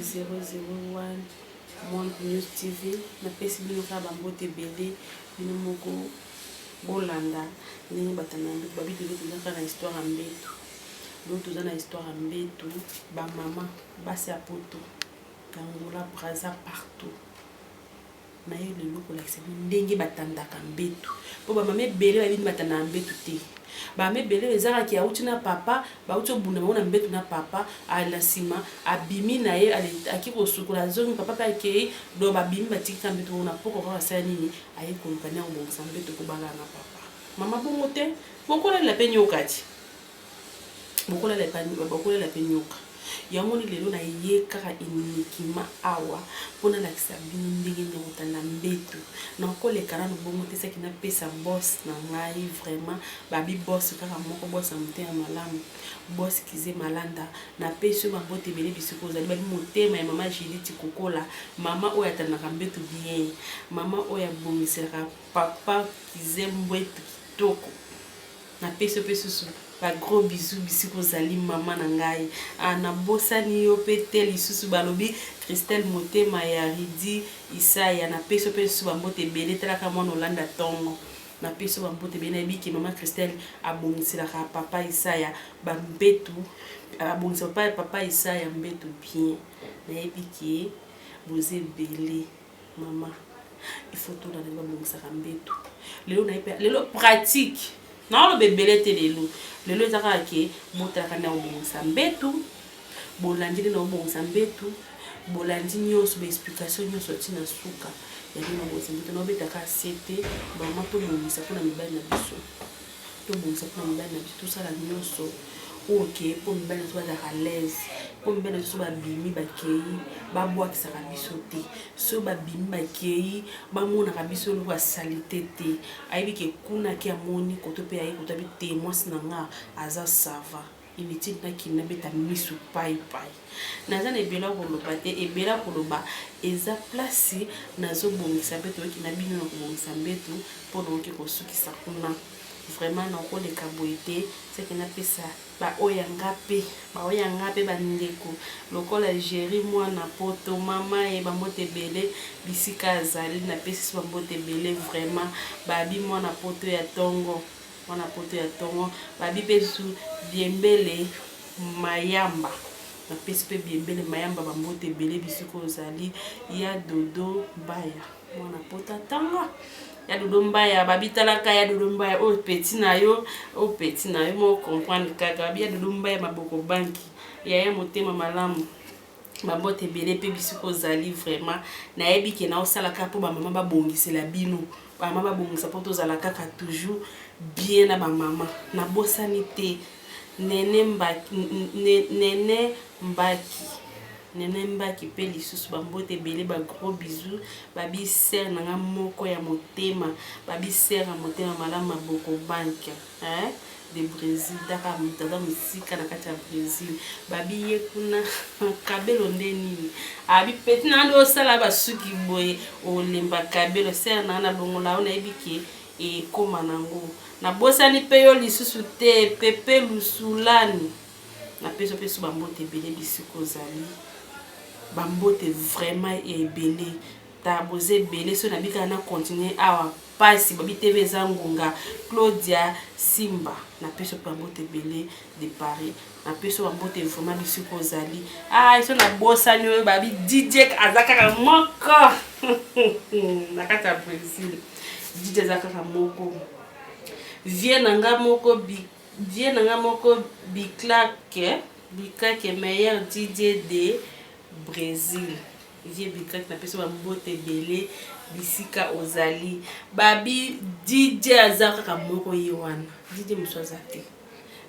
001 Monde News TV na pesi bino ka bambote belé bino moko bolanda ndenge batanambe babi de l'autre na histoire en mbeto l'autre na histoire en mbeto ba maman basi a poto Angola Brazza partout na yo le loko la ndenge batandaka mbeto po ba mama belé ba bino batana mbeto te ba me belé ezaka ki auti na papa ba uti obunda na mbeto na papa ala sima abimi na ye aki ko sukola zongi papa pa ke do ba bimi batikita mbeto na poko kwa sa nini ayi ko nkanya ngo sa mbeto ko bala na papa mama bongo te bokola la penyoka ti bokola la penyoka yamoni lelo na ye kaka inikima awa pona la kisabini ndenge nyota na mbeto na kolekana no bongo te saki na pesa boss na ngai vraiment babi boss kaka moko boss amute ya malamu boss kize malanda na peso mabote bele bisiko zali babi motema ya mama Judith Kokola mama oya tanaka mbeto bien mama oya bongisaka papa kize mbwetu kitoko na peso su ba gros bisous bisiko zali mama na ngai na bosani yo pete lisusu balobi Christelle Motema ya Ridi Isaya na peso ba mbote belé talaka mwana Olanda tongo na peso ba mbote belé biki mama Christelle abongisela ka papa Isaya ba mbetu abongisela papa Isaya mbetu bien na ebiki boze belé mama il faut tout dans le bon ça mbetu lelo pratique non le bébé te lelo ezaka ke botaka na obonsa mbetu bolandi na obonsa mbetu bolandi nyonso ba explication nyonso tina suka ya na obonsa mbetu na betaka sete ba mato bonisa pona mibali na biso to bonisa pona mibali na biso tout ça la nyonso ok pour mibali so ba à l'aise pour mibali so ba bimi ba kei ba bwakisa ka biso te so ba bimi ba kei ba mona ka biso lo ba salite te ayibi ke kuna ki amoni koto pe ayi koto bi témoin sinanga aza sava inutile na kina beta misu pai naza na ebela ko loba te ebela ko loba eza place nazo bongisa beto ki na bino na ko bongisa beto pour donc ko sukisa kuna vraiment na ko le kaboité c'est que na pesa ba oyanga pe bandeko lokola géri mwana poto mama e ba mbote belé bisika azali na pesa ba mbote belé vraiment babi mwana poto ya tongo babi pesu biembele mayamba na pesa pe biembele mayamba ba mbote belé bisiko ozali ya dodo baya mwana poto tanga ya dodomba ya babitalaka ya dodomba ya o petit na yo mo comprendre kaka ya dodomba ya maboko banki ya motema malamu babote belé pe bisiko zali vraiment na yebi ke na osala ka po ba mama ba bongisela bino ba mama ba bongisa po to zala kaka toujours bien na ba mama na bosani te nene mbaki pe lisusu bambote belé ba gros bisous babi ser nanga moko ya motema babi ser ya motema malama boko bank de Brésil daka mutada musika na kati ya Brésil babi ye kuna kabelo ndeni abi peti na ndo sala basuki boye olemba kabelo ser na longola ona ebiki e koma nango na bosani pe yo lisusu te pepe lusulani na peso bambote belé bisiko zali bambote vraiment ebelé ta boze belé so na bika na continuer awa pasi babi TV zangunga Claudia Simba na peso bambote belé de Paris na peso bambote vraiment bisiko zali so na bosani oyo babi DJ azaka moko na kata Brésil DJ azaka moko vie nanga moko Biklake meilleur DJ de Brésil vie Biklake na peso bambote belé bisika ozali babi DJ azaka moko yewana DJ muswazate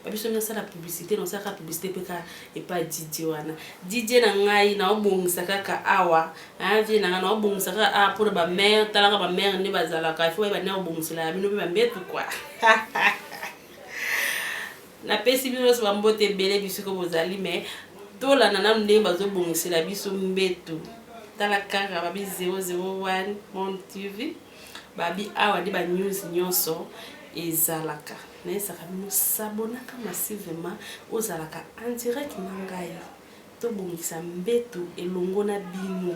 babi so nyasa la publicité non saka publicité peka e pa DJ wana DJ na ngai na obongisa kaka awa vie na na obongisa kaka pour ba mère talaka ba mère ne bazala ka faut ba na obongisa la bino ba mbetu kwa na pesi bino so bambote belé bisiko bozali mais tola na ndenge bazo bongisela biso mbetu tala kaka babi 001 Monde TV babi awa de ba news nyonso ezalaka na esaka bino sabonaka massivement ozalaka en direct na ngai tobongisa mbeto elongo na bino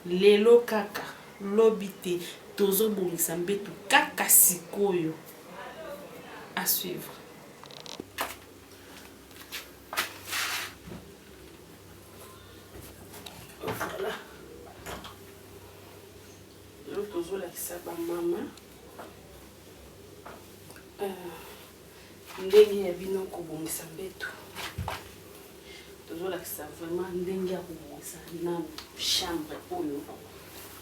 lelo kaka lobi te tozobongisa mbeto kaka sikoyo. À suivre. Voilà. Nous faisons la kisaba maman. Ndenge ya bino kobongisa mbeto. Toujours la kisaba vraiment ndenge ya kobongisa na chambre oyo.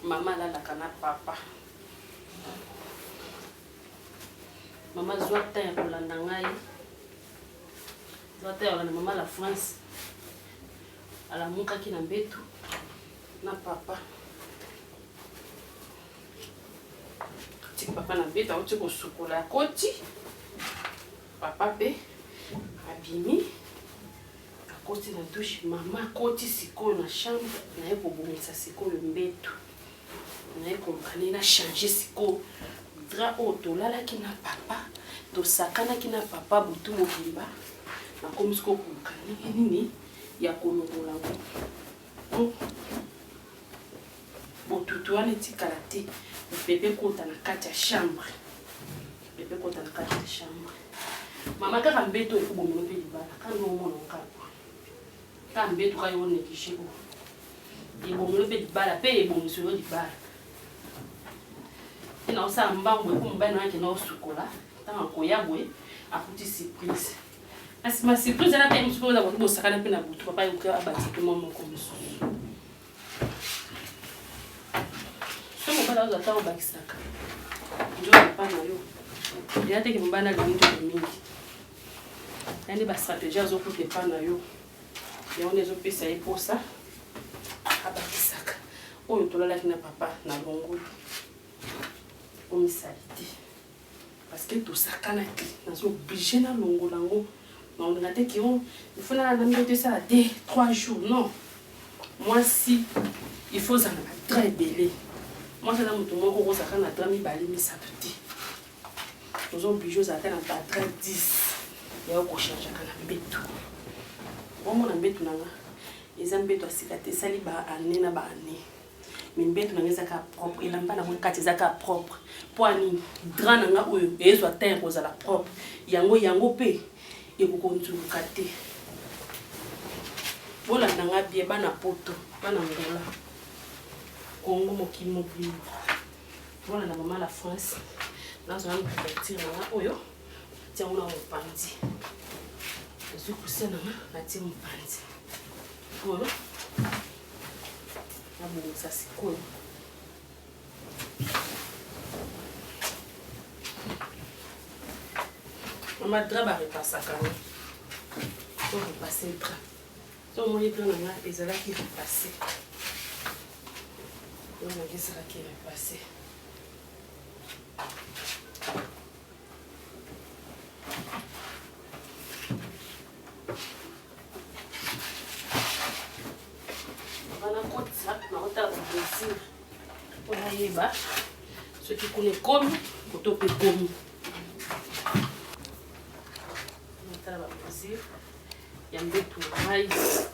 Maman la kana papa. Maman zwa ta ya kolanda ngai. Zwa ta ya kolanda maman la France. Ala muka ki na mbeto na papa. Tik papa na mbeto auti ko sukola koti. Papa pe abimi. Akoti na douche mama koti sikoyo na chambre na yeko bongisa sikoyo mbeto. Na yeko mbani na changer sikoyo. Dra otolala ki na papa. To sakana ki na papa butu mobimba. Na komisko kumkani nini ya kolobola ngo. Botutu wana etikala te. Bebe kota na kati ya chambre. Bebe kota na kati ya chambre. Mama kaka mbeto ekubomelo mpe libala. Kanga omona nkako. Kaka mbeto kayo nekishe bo. Ebomelo mpe libala pe ebomiselo libala. Ina osa mbango ekumba na yake na osukola. Tanga koyabwe akuti surprise. Asi ma surprise na pe msuko za ko sakana pe na butu papa yuka abati ke momo ko msusu. Somo bala za tawo bakisaka. Ndio hapana yo. Ya teke mbana linto mingi. Yani ba strategie zo ko pana yo. Ya onezo pesa eposa abakisaka. Oyo tolala kina papa na longo. Omisalite. Parce que tout ça canaki nazo obligé na longo lango. On a dit qu'il faut la de ça 2-3 jours. Non. Moi, si il faut ça très belé. Moi, je n'ai pas ça quand on a mis balé, mais ça petit. Nous avons obligé à atteindre à 10. Et on a changé à la bête. Bon, on a bête là. Les embêtes à cicatrice, ça li ba année na ba année. Mais bête na ngeza ka propre. Il n'a pas na mon kati zaka propre. Pour ani drap na nga oyo. Et soit teint pour ça la propre. Yango pe. Et vous continuez à te. Voilà, on a bien bana poto, bana ngola. Congo mokili mobile. Voilà na maman la France. Dans un petit na oyo. Tiens on a mon pandi. Je suis cousin na tiens mon pandi. Voilà. Na bon ça c'est cool. On va drap repasser quand même. On va repasser le drap. Si on va prendre un et là qui repasser. On va voir ça qui repasser. On va côté ça, on va taper plaisir. On va y va. Ceux qui connaissent comme, pour toper comme. Il y a un peu de maïs.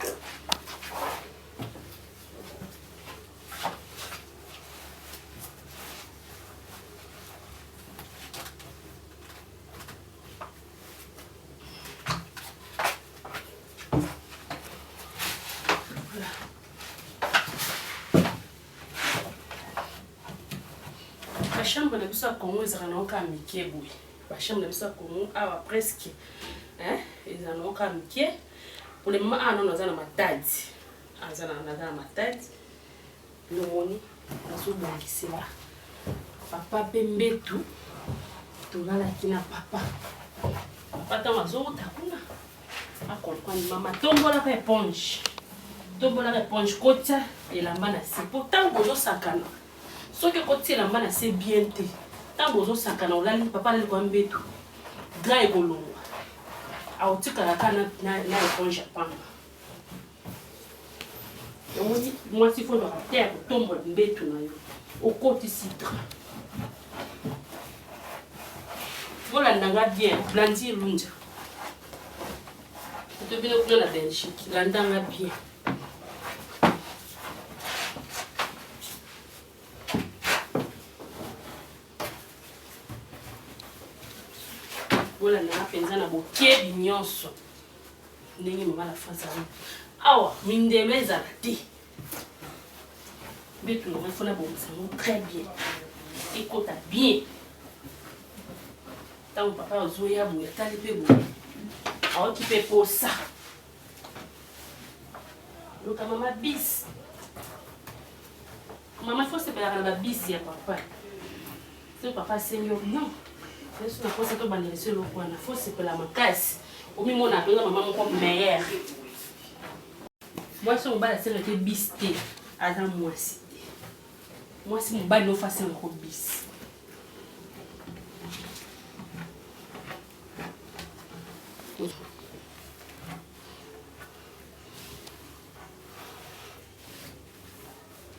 Voilà. La chambre de Bissau Congo est en train de miquer. La chambre de Bissau Congo a presque. Ils en ont comme qui pour le moment on a ma tête azana matadi lomoni nazobongisi la papa pembetu tolalaki na papa ntango azouta kuna akolkwani mama tombolaka éponge kotia elamba na se po ntango bozosakana soki kotia elamba na se bien te ntango bozosakana olali papa alali kwa mbetu dra ekolongwa autikala kana na éponge ya pamba. Moi, s'il faut le terre, tombe le mbé tout au côté citra. Voilà, n'anga bien, blandir l'unja. Tu te viens de la Belgique, l'andanga bien. bola na penza na bokebi nyonso ndenge mama la France awa mindelo ezala te mbeto na fona bonsango très bien ekota bien tango papa ozoya boye atali mpe boye aoki mpe posa loka mama bis mama faut sepelaka na babisi ya papa so papa asengi yo non yesu na posa tobandelisa eloko wana faut sepela makasi omimona apenza mama moko meilleur mwasi mobali asengaki bis te aza mwasi te mwasi mobali ofa asengako bis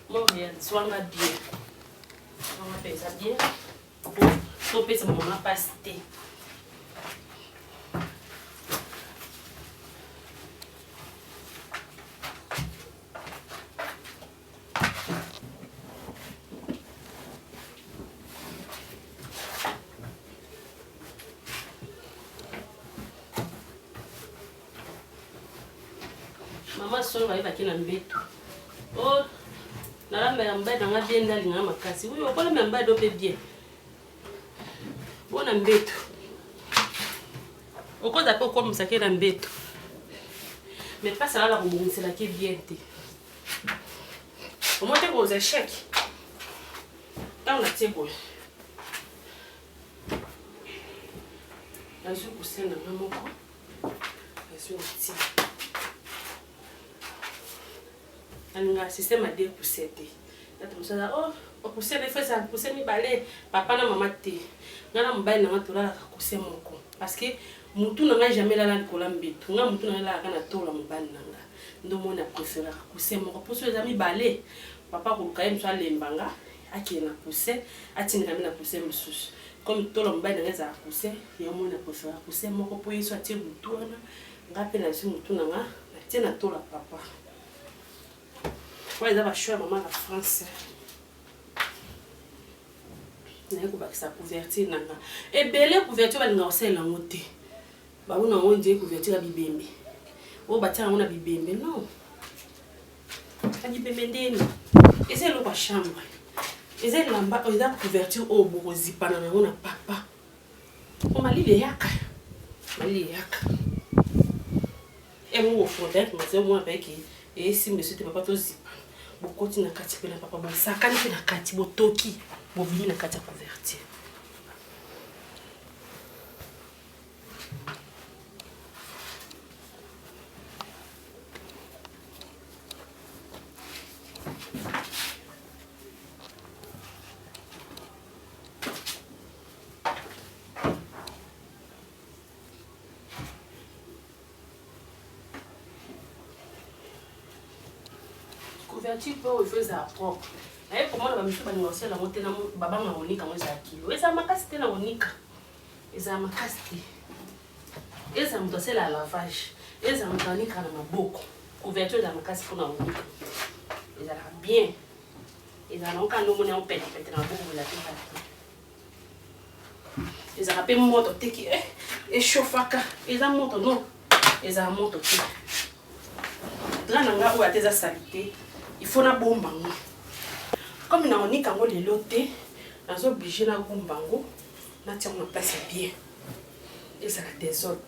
Montréal, swanga bien. On appelle ça bien. Pour stopper ce moment pasté. Maman son va y vaquer dans le bête. Oh, la mère m'a dans la bien d'aller dans ma casse. Oui, on peut la même bête d'opé bien. Bon, un bête. Au cas d'après, comme ça, qu'il y a un bête. Mais pas ça là, c'est là qui est bien. Au moins, tu as vos échecs. Quand on a tes bois. La joue pour ça, dans mon coin. La joue aussi. Un système à dire pousser. Oh, pousser les fesses, pousser mes balais, papa na maman té. Ngana mbaye na ngatola la pousser mon con. Parce que mutu n'a jamais la colambé. Tout n'a mutu n'a la kana tola mobile nanga. Ndo mona préféré pousser mon pousser les amis balais. Papa ko kaim so lembanga, aki na pousser, ati na na pousser mususu. Comme tola mbaye na za pousser, ya mona préféré pousser mon ko poyi so ati mutu na ngape na si mutu nanga, na tina tola papa. Ouais, ça va choisir maman la France. N'a pas que ça couverture nanga. Et belle couverture va n'ausser la montée. Bah on a on dit couverture à bibembe. Oh bah tiens on a bibembe non. À bibembe ndeni. Et c'est le chambre. Et c'est l'amba on a couverture au borosi panana on a papa. On m'a dit yaka. Mali yaka. Et moi au fond d'être mais c'est moi avec et si monsieur te papa to zipa. Bokoti na kati pe na papa bo sakani pe na kati botoki bo vini na kati ya couverture. Couverture pour il faut ça propre. Et comment on va me faire négocier la montée na baba ma onika mo za kilo. Eza makasite na onika. Eza makasite. Eza mtose la lavage. Eza mtanika na maboko. Couverture za makasite pour na onika. Eza bien. Eza na oka no mo na opete pete na boko la teka. Eza rapé moto teki et chauffaka. Eza moto non. Eza moto teki. Drana nga ou ateza salité. Il faut na bombango. Comme na onika ngo lelo te, nazo obligé na bombango, na tia na place bien. Et ça la désordre.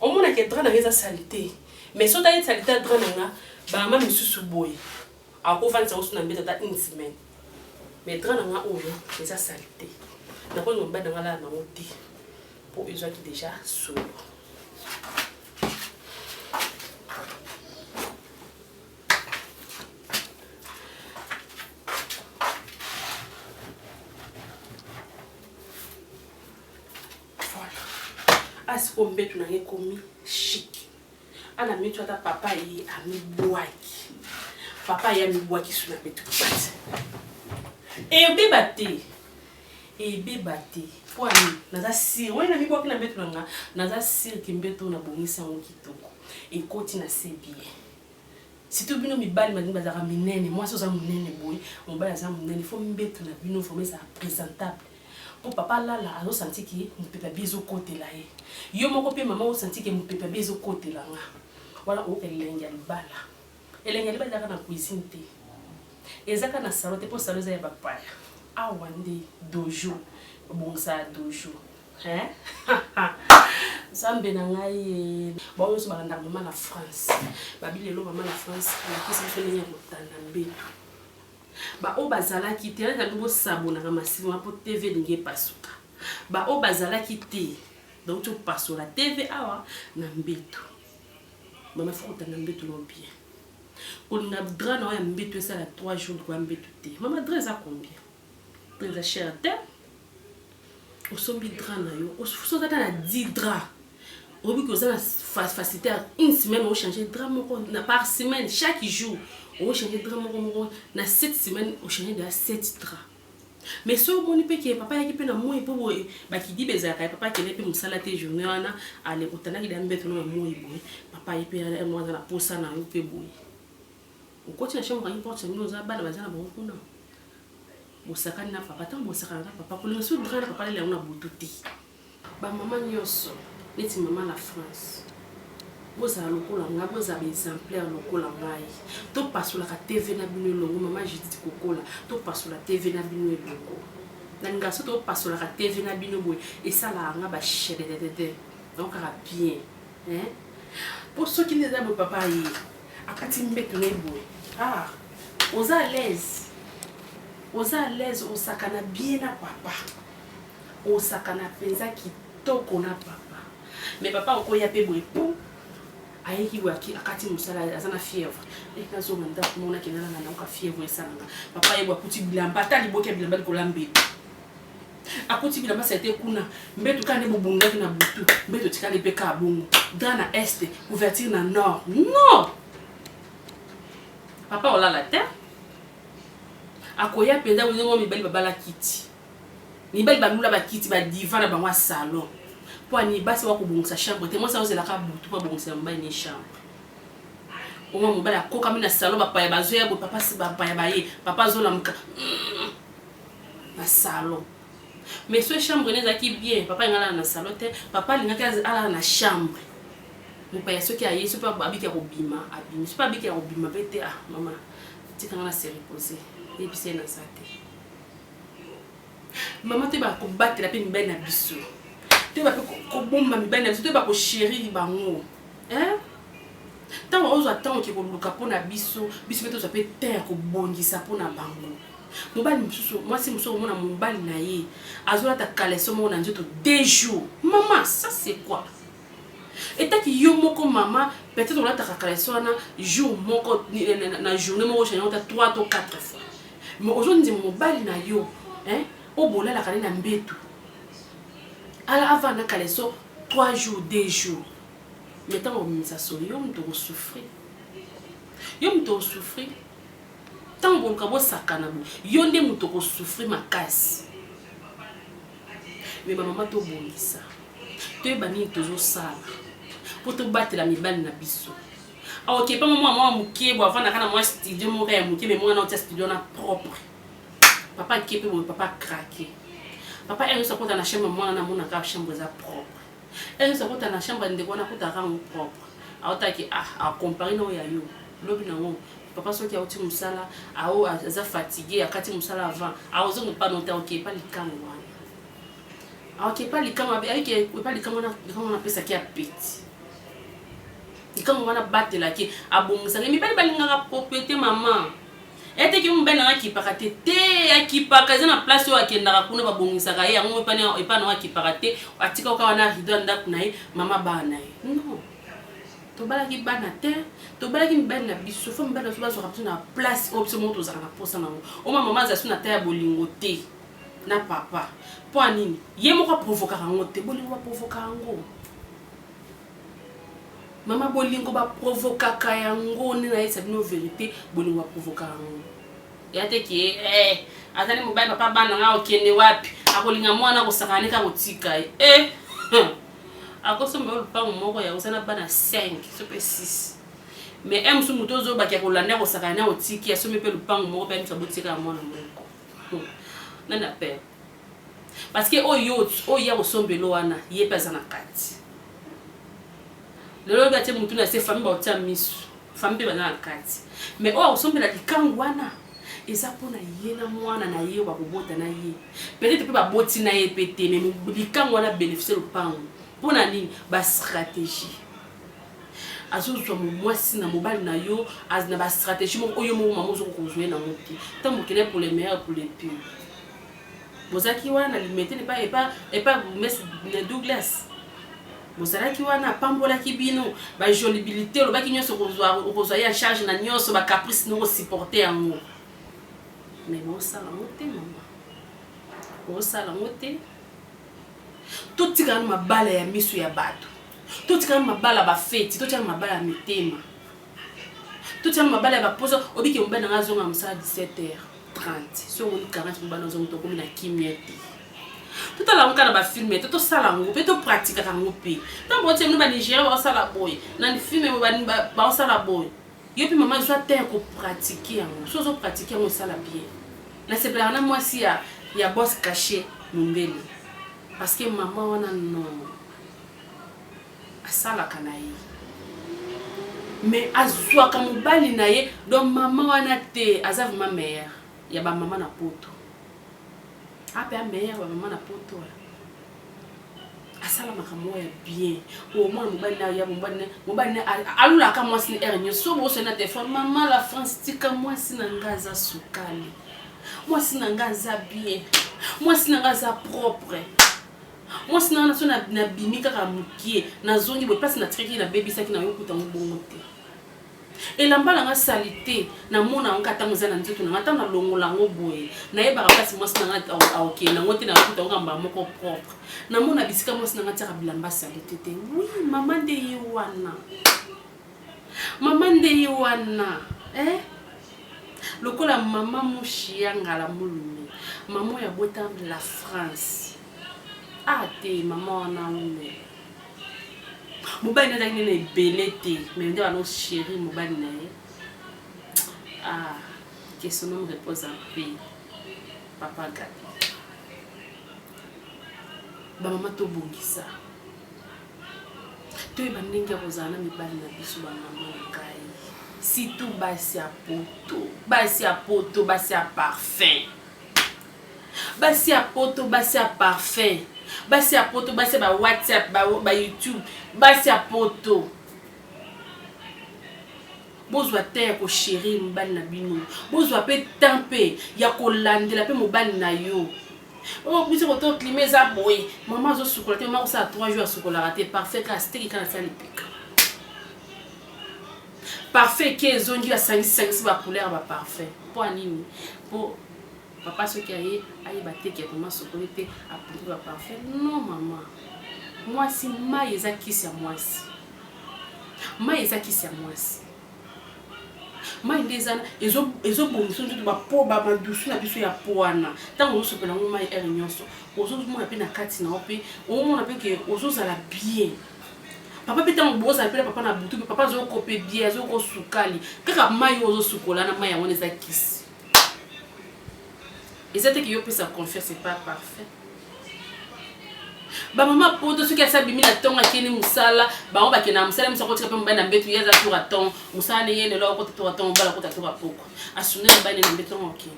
Au moins que drana nga salité. Mais so ta salité drana nga, ba mama misusu boy. Ako vanza osu na mbeta ta une semaine. Mais drana nga oyo, eza salité. Na ko ngomba nga la na oti. Pour besoin qui déjà solo. As on bet na komi chic. Ana mitu ata papa yi ami boaki. Papa yi ami boaki suna betu pat. E bebate. Po ami naza sir. Wena mi boaki na betu nga naza sir ki mbeto na bongisa ngo kitoko. E koti na sebie. Si tu bino mi bali mani bazaka minene, moi so za minene boy, mon bali za minene, faut mbeto na bino faut mais ça présentable. pour papa là a senti que mon papa biso côté là yo moko pe maman o senti que mon papa biso côté là voilà o elenga libala na cuisine te ezaka na salon te pour salon za ya papa awande dojo bon ça dojo hein Zambe na ngai ba yo so ba ndanga mama na France ba bilelo mama na France ki se fele nya motana mbeto ba o bazala ki te na ndubo sabona na masimu po TV linge pasuka ba o bazala ki te donc tu passo la TV awa na mbeto mama futa na mbeto no bien on a dra na ya mbeto ça la 3 jours kwa mbeto te mama dra za combien très cher te o sombi dra na yo o so ta na 10 dra au bout que ça facilité une semaine on changer drap par semaine chaque jour on changer drap na 7 semaines on changer de 7 draps mais ce mon pe qui papa qui peut na moi pour ba qui dit bezaka papa qui ne peut musala te journée ana aller otana ki dambe to na moi boy papa il peut aller moi na posa na yo pe boy on continue chambre il porte nous za bana bazana bon kuna bosaka na papa tant bosaka na papa pour le sou drap papa le na botuti ba maman nyoso neti maman la France boza lokola nga boza ba exemplaire lokola ngai to pasola ka TV na bino longo maman Judith kokola to pasola TV na bino longo na ngaso to pasola ka TV na bino boy et ça la nga ba chededede donc à bien hein pour ceux qui ne savent pas papa yi akati mbeto ne boy oza à l'aise osakana bien na papa osakana penza kitoko na papa mais papa oko ya pe boy pou ayeki waki akati musala azana fièvre et kazo manda mona kenana na ka fièvre esanga papa yebwa kuti bilamba tali boke bilamba ko lambe akuti bilamba c'était kuna mbeto kane bobunda na butu mbeto tikane pe ka bongo dans na est ouverture na nord non papa ola la terre akoya penda ngo mibali babala kiti mibali banula ba kiti ba divan na bangwa salon ni basi wa kubungisa chambre te moi ça c'est la ka butu pa bungisa mba ni chambre o mo bala ko kamina salon ba pa ya bazo ya bo papa si ba pa ya baye papa zo la muka na salon mais ce chambre ne zaki bien papa ngala na salon te papa lingaka ala na chambre mo pa ya ce qui a yesu pa babiki ko bima abimi pas babiki ko bima bete maman tika ngala se reposer et puis c'est na santé maman te ba ko battre la pe mbe na biso tu vas ko bomba mibana tu vas ko chéri bango hein tant on attend que ko luka pona biso beto ça peut terre ko bongisa pona bango mobali msusu moi si msusu mona mobali na ye azola ta kaleso mona nzoto 2 jours maman ça c'est quoi et ta ki yo moko maman peut-être on la ta kaleso na jour moko na journée moko chenye ta 3 ou 4 fois mais aujourd'hui mobali na yo hein o bola la kana mbetu alors avant na kaleso 3 jours 2 jours mais tant on ça so yo mto souffrir tant bon ka bo sakana bo yo nde mto ko souffrir makasi mais maman to bongisa to e bani tozo sala pour te battre la mibali na biso ok pas moi mukie bo avant na kana moi studio mo ka ya mukie mais moi na autre studio na propre papa kepe bo papa craquer papa elle se porte dans la chambre moi na mona ka chambre za propre elle se porte dans la chambre ndeko na kuta ka propre aotaki a comparer no ya yo lobi na ngo papa soki auti musala ao za fatigué akati musala avant aozo ne pas noter ok pas likango wana ok pas likango avec pas likango na pesa ki a petit likango wana battre la ki abongisa mi bali balingaka propriété maman ete ki mbena ki pakate te akipaka na place yo akendaka kuna babongisa ka ye yango epana akipakate atika ka wana rido ndaku na ye mama bana ye non to bala ki bana te to bala ki mbena biso fo mbena so bazo raptu na place option moto za na posa na o mama za suna ta ya bolingo te na papa po anini ye moko provoka ngo te bolingo ba provoka ngo mama bolingo ba provoka ka yango ni na yesa bino vérité bolingo ba provoka ngo yate ki azali mobali papa bana nga okende wapi akolinga mwana ko sakanika kotika akosomba lupango moko ya usana bana 5 sope 6 mais emsu mutozo ba ko landa ko sakana otiki asome pe lupango moko pe nisa botika mwana moko nana pe parce que oyo ya osombelo wana ye pesa na kati lelo batie mutu na se famille ba otia misu famille ba na kati mais oyo osombela likangu wana eza pona ye na mwana na ye ba kobota na ye peut-être pe ba boti na ye pété mais likangu wana bénéficier le pango pona nini ba stratégie azozwa mwasi na mobali na yo azna ba stratégie mo oyo mo mama zo ko jouer na moti tambo kene pour les meilleurs pour les pires bozaki wana limité ne pas mais Douglas bozalaki wana pambola kibino ba jolibilité lo baki nyoso kozwa ya charge na nyoso ba caprice no supporter yango mais bon ça la moté maman bon ça la moté tout tika na mabala ya misu ya bato tout tika na mabala ba fête tout tika na mabala ya mitema tout tika na mabala ya ba poso obiki mbana ngazonga msala 17h30 so on 40 mbana zongo to komi na kimieti tout à l'heure on a filmé tout ça là on peut tout pratiquer quand on peut tant bon tiens nous va Nigeria va ça la boy dans le film va ça la boy et puis maman soit terre pour pratiquer en chose au pratiquer on ça la bien là c'est là moi si il y a boss caché mon belle parce que maman on a non à ça la canaille mais à soit comme bali naie donc maman on a té azave ma mère il y a ba maman na poto après la meilleure maman na poto asala makambo ya bien au moins mobali alula ka mwasi ni ernyo so bo sena te fa maman la France tika mwasi na ngaza sukali mwasi na ngaza bien mwasi na ngaza propre mwasi na so na bimika ka mukie na zongi bo place na treki na baby saki na yokuta mbongo te elamba la nga salité na mona ngata ngozana nzoto na ngata na longola ngoboye na yeba kasi mwasi na ngata ok na ngote na kuta ngamba moko propre na mona bisika mwasi na ngata ka bilamba salité te oui maman de yiwana lokola mama mushia ngala mulumi maman ya bota la France te maman na une mobali na ngi na belete mais ndio ano chéri mobali na ye que son nom repose en paix papa Gabi ba mama to bongisa to ba ndenge kozana mibali na biso ba mama ngai si tout basi a poto basi a parfum basi a poto basi a parfum basi a poto basi ba WhatsApp ba YouTube basi a poto bozwa terre ko chéri mobali na bino bozwa pe tempe ya kolandela pe mobali na yo bisi ko to climat za boy maman zo sukola te maman ça 3 jours sukola raté parfait ka stiki kana ça lipika parfait que zongi ya 5 ba couleur ba parfait pour nini pour papa ce qui aille battre qui comment sokolité a pour parfait non maman moi si mai ezakisi ya mwasi mai ezakisi ya mwasi mai ndezana ezo bongiso nzoto ba po ba madusu na biso ya poana tango ozo pela ngo mai er nyonso ozo mona pe na kati na ope o mona pe ke ozo zala bien papa pe tango boza pe papa na butu papa zo kope bien zo ko sukali kaka mai ozo sukola na mai ya wona ezakisi. Et c'est que yo peut sa confiance c'est pas parfait. Ba maman poto ce qui a sabi mina tonga kini musala ba on ba kena musala musako tika pe mbana mbetu yaza tour aton musala ne yene lo ko tour aton bala ko ta tour apoko asune ba ne mbetu ngoki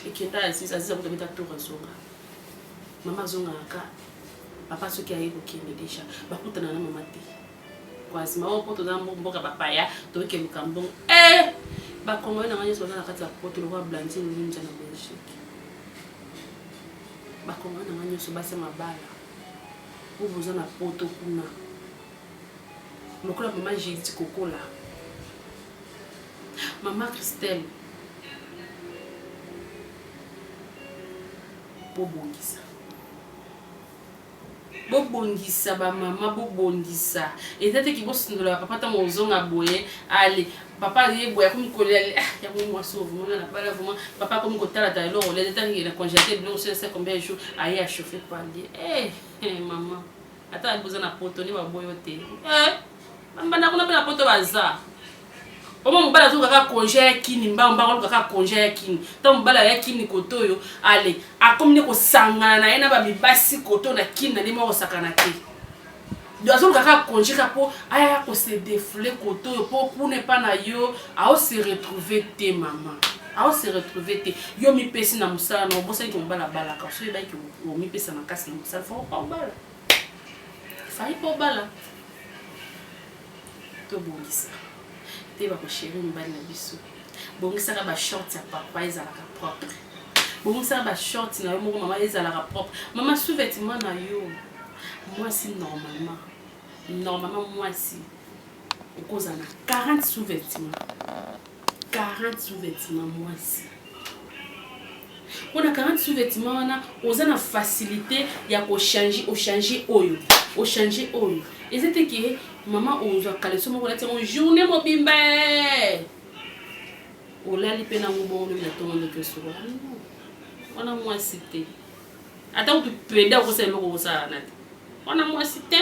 ekenda asisa asisa ko ta tour zonga mama zonga ka papa ce qui a eu kini déjà ba kutana na mama te kwa sima o poto za mboka papaya to ke lukambo ba kongo na ngani so na kati ya poto lo wa blanchine ninja na Belgique bakonga na ngani so base mabala pour vous en a poto kuna lokola maman Judith Kokola maman Christelle bobongisa ba mama bobongisa ezate ki bosindola papa ta mozonga boye ale papa ye boya comme kolele ya moi sauve moi na pas vraiment papa comme kotala ta lo le temps il a congélé blanc c'est combien de jours aye a chauffer par lui maman ata besoin na poto ni ba boyo te mamba na kuna pe na poto baza Oma mobala zo kaka congé ya kini mbamba ko kaka congé ya kini. Ta mobala ya kini koto yo ale akomi ne ko sangana na ena ba mibasi koto na kini na ndimo ko sakana te. Doazo kaka congé ka po aya ko se défouler koto yo po kune pa na yo a se retrouver te maman. A se retrouver te. Yo mi pesi na musala no bosa ki mobala bala ka so ba ki o mi pesa na kasi na musala fa pa bala. Fa pa bala. To bongisa. Te ba ko chéri mbali na biso. Bongisa ka ba short ya papa ezalaka propre. Bongisa ba short na yo moko mama ezalaka propre. Mama sous-vêtement na yo. Moi si normalement moi si cause na 40 sous-vêtements. 40 sous-vêtements moi si. On a 40 sous-vêtements wana oza na facilité ya ko changer oyo. O changer oyo. Et c'était que maman oza kaleso moko la tiens journée mobimba. O la li pena ngo na tongo de so. On a moi cité. Attends tu peda ko se moko ça na. On a moi cité.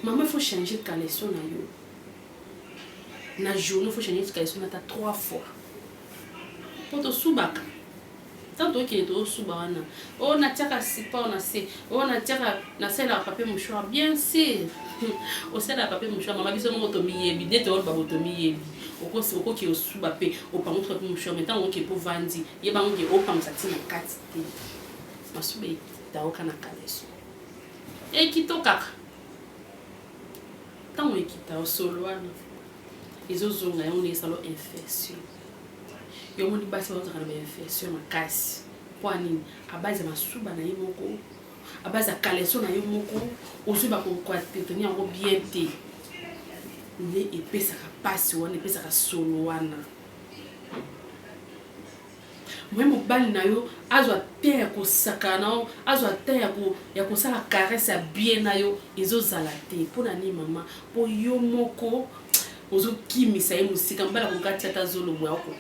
Maman faut changer caleçon na yo. Na journée faut changer caleçon na ta 3 fois. Pour te subaka. Tanto que to subana. Oh na tiaka sipa on a se. Oh na tiaka na sela papier mouchoir bien sûr. O sela papier mouchoir maman biso mo to miyebi dete o ba to miyebi. Oko ki o suba pe o pa mo papier mouchoir mais tant que pour vandi, ye ba ngo o pa msati na kati te. Masube taoka na caleçon. E kitoka. Tant ekita o solo wana. Ezozonga yo ne salo infection. Yo moni basi wa zakana infection makasi. Kwa nini? A base masuba na yimoko. A base caleçon na yimoko. Ozuba ko tenir en bien te. Ne epesa ka pasi wana epesa ka solo wana. Moi mobali na yo azwa te ya ko sakana, azwa te ya ko sala caresse bien na yo ezozala te. Pona ni mama, po yo moko ozo kimisa ye musika mbala ko katia ta zolo mwa ko.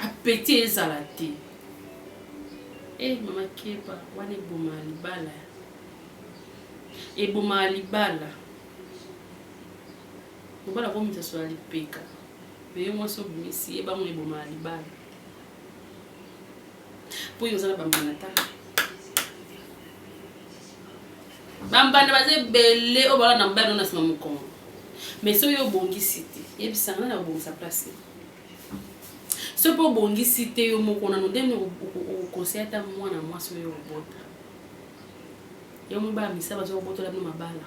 Appétit ezala te. Mama kepa wana eboma libala. Eboma libala. Mobala ko misa so alipeka. Mais moi so bimisi eba mo eboma libala. Po yo zala bambana ta. Bambana baze belle o bala na mbano na sima mukongo. Mais so yo bongi cité. Yebisanga na bongi sa place. So po bongi cité yo moko na no dem o conseil ta mwana mwasi yo bota. Yo mba misa bazo bota la no mabala.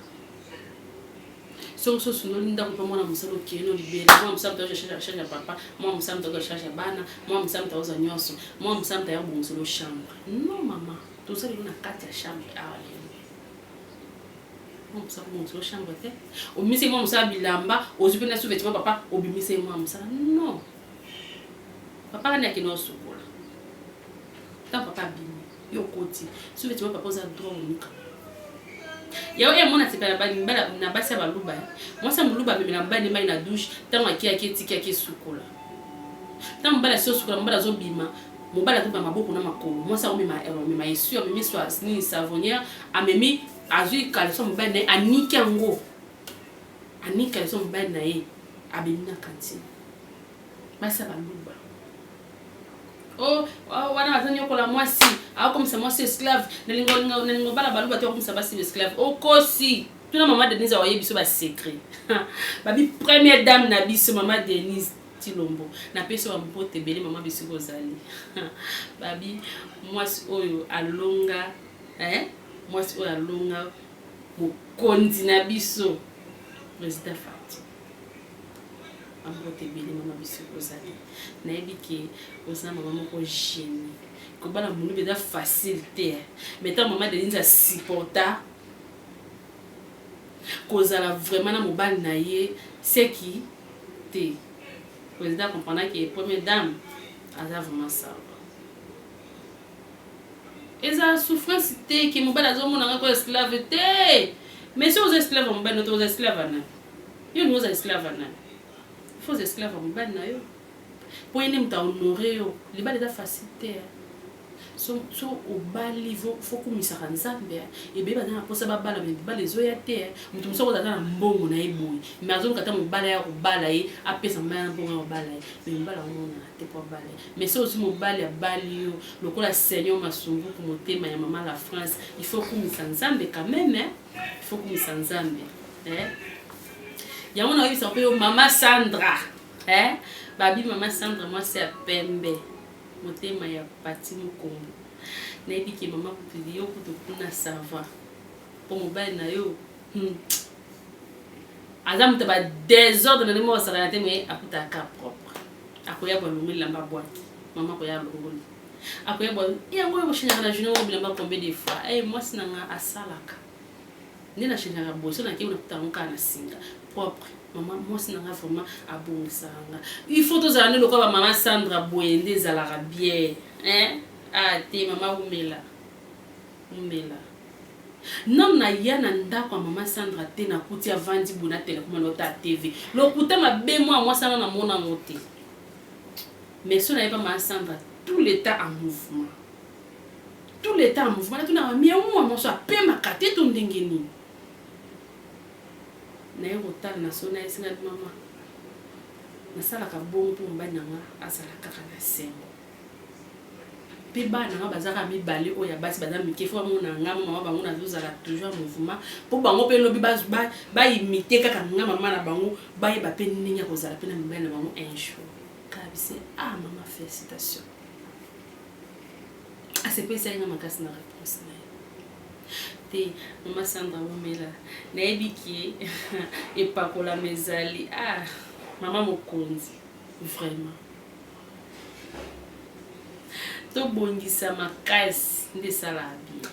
So suno linda ko mwana musalo keno libele. Mwana musalo to chercher papa, mwana musalo to chercher bana, mwana musalo to za nyoso, mwana musalo to ya bonsolo chambre. Non maman, tout ça na kati ya chambre ale. Mwana musalo bonsolo chambre te. O mise mwana musalo bilamba, o zupena sous-vêtement papa, o bimise mwana musalo. Non. Papa na kino sukola. Ta papa bimi, yo koti. Sous-vêtement papa za droit unika. Yao mona tipela bani mbala na basi ba luba. Moi ça muluba bimi na bani mai na douche, tant akia ki sukola. Tant mbala sio sukola mbala zo bima. Mobala to ba maboko na makolo. Moi ça mema esure memi so ni savonnière, amemi azui caleçon mbana anika ngo. Anika caleçon mbana e abimi na cantine. Basi ba luba. Oh, wana wazani yokola mwasi. Ako comme ça mwasi esclave. Nelingo bala baluba to comme ça basi esclave. Okosi. Tuna maman Denise awaye biso ba secret. Babi première dame na biso maman Denise Tilombo. Na peso wa mpote bele maman biso kozali. Babi mwasi oyo alonga, mwasi oyo alonga mokonzi na biso. Président Fati. Ambote bele mama biso kozali na ebiki oza mama moko génie ko bana munu beda facilité mais tant maman Denise a supporta kozala vraiment na mobali na ye c'est qui te président comprendre que première dame aza vraiment ça eza souffrance te que mobali azomona ko esclave te mais si aux esclaves mobali notre aux esclaves na yo nous esclaves na faut esclaves mobali na yo pour ene mta honorer yo libala eza facilité so au bali faut kumisaka nzambe ebe bana na posa babala me bala ezoya te mutu mosoko aza na mbongo na ye boye mais azoluka ata mobala ya kobala ye apesa mbala na mbongo ya kobala ye mais mbala omona te po abala ye mais so osi mobali abali yo lokola seigneur masumbuku motema ya mama la France il faut kumisa nzambe quand même il faut kumisa nzambe yango na oyebisa mpe yo mama Sandra babi mama Sandra mwasi ya pembe motema ya pati mokombo nayebi ke mama kupili yo kutu kuna sava po mobali na yo aza moto ba désordre na ndenge osaka na te me akutaka propre akoya bwa longo lamba bwaki mama koya longo akoya bwa yango yo boshenyaka na journée bilamba combien de fois mwasi nanga asalaka nde na shenyaka boso na kei nakuta ngo kaka na singa propre mama mwasi nanga vraiment abongisanga il faut tozala nde lokola ba mama Sandra boye nde ezalaka bien te mama umela non na ya na ndako ya mama Sandra te na kuti avandi bona telekoma lota TV lokuta mabe mwa mwasana na mona ngote mais so na yeba mama Sandra tout le temps en mouvement na tuna mia mwa mwa pema kate to ndenge nini na yo tala na so na esinga mama nasalaka bongo mpo mobali nanga azalaka kaka na sengo mpe bana nga bazaka mibale oyo ya basi baza mike fo bamona nga mama bango nazozala toujours mouvement mpo bango mpe lobi baimite kaka nga mama na bango bayeba mpe ndenge ya kozala mpe na mibali na bango un jour kabise mama félicitation asepesa yenga makasi na réponse na ye te mama Sandra omela nayebi ki epakola mezali mama mokonzi vraiment tobongisa makasi nde esala bien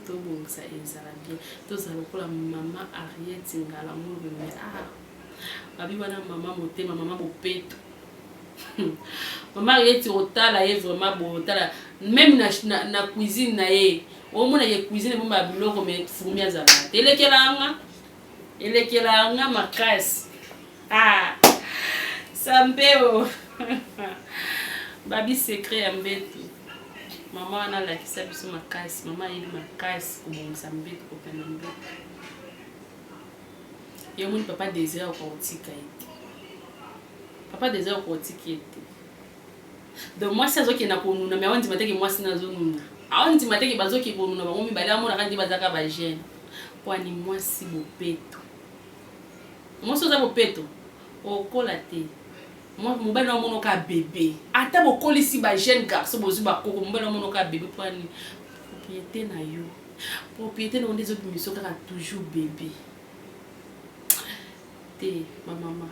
tobongisa ezala bien tozala lokola mama Ariette Ngala Mulumbe babi wana mama motema mama bopeto mama Ariette otala ye vraiment botala même na cuisine na ye omona ye cuisine bomba biloko me fourmi azala elekelanga makasi sambeo babi secret ya mbetu mama wana lakisa biso makasi mama yebi makasi kobongisa mbetu kopena mbetu yo moni papa désiré okotika ete papa désiré okotika ete donc mwasi azokenda konuna me awandima teke mwasi nazonuna awandima teke bazoki konuna bango mibale amonaka ndi bazaka bagene po ani mwasi bopeto mwasi oza bopeto okola te mobali na monoka bébé ata bokolisi ba jeune garçon bozwi bakoko mobali na monoka bébé po ani propriété na yo propriété na onde ezobimiso kaka toujours bébé te mama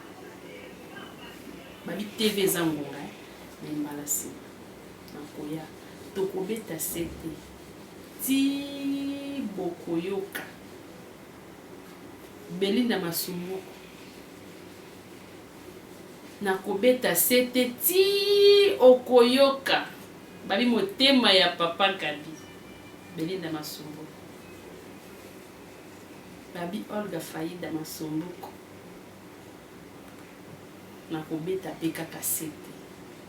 babi TV eza ngonga na mbala nsima nakoya tokobeta sete ti bokoyoka Belinda Masumbuku nakobeta sete ti okoyoka babi motema ya papa Gabi Belinda Masumbuku babi Olga Faida Masumbuku nakobeta pe kaka sete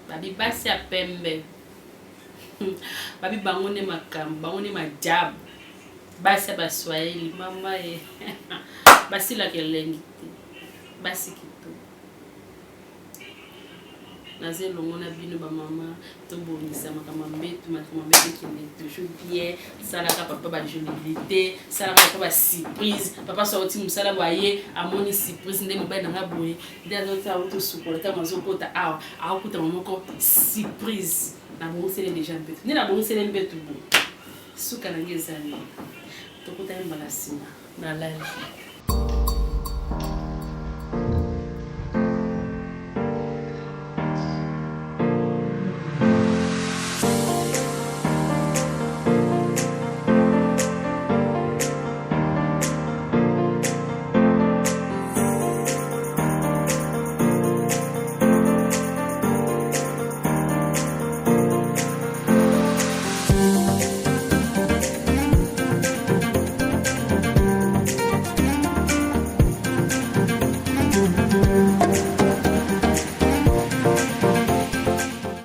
babi basi ya pembe babi bango ne makambo bango ne majabu basi ya baswahili mama basilaka elengi te basi kito naze longo na bino bamama tobongisa makambo mbetu kende toujours bien salaka papa bajolilité salaka papa basurprise papa sorti mosala boye amoni surprise nde mobali nanga boye nde azota autosukola ntango azokota awa akokuta mamoko surprise nabongisele deja mbetu nde nabongisele mbetu boye suka nange ezali tokota ye mbala nsima na live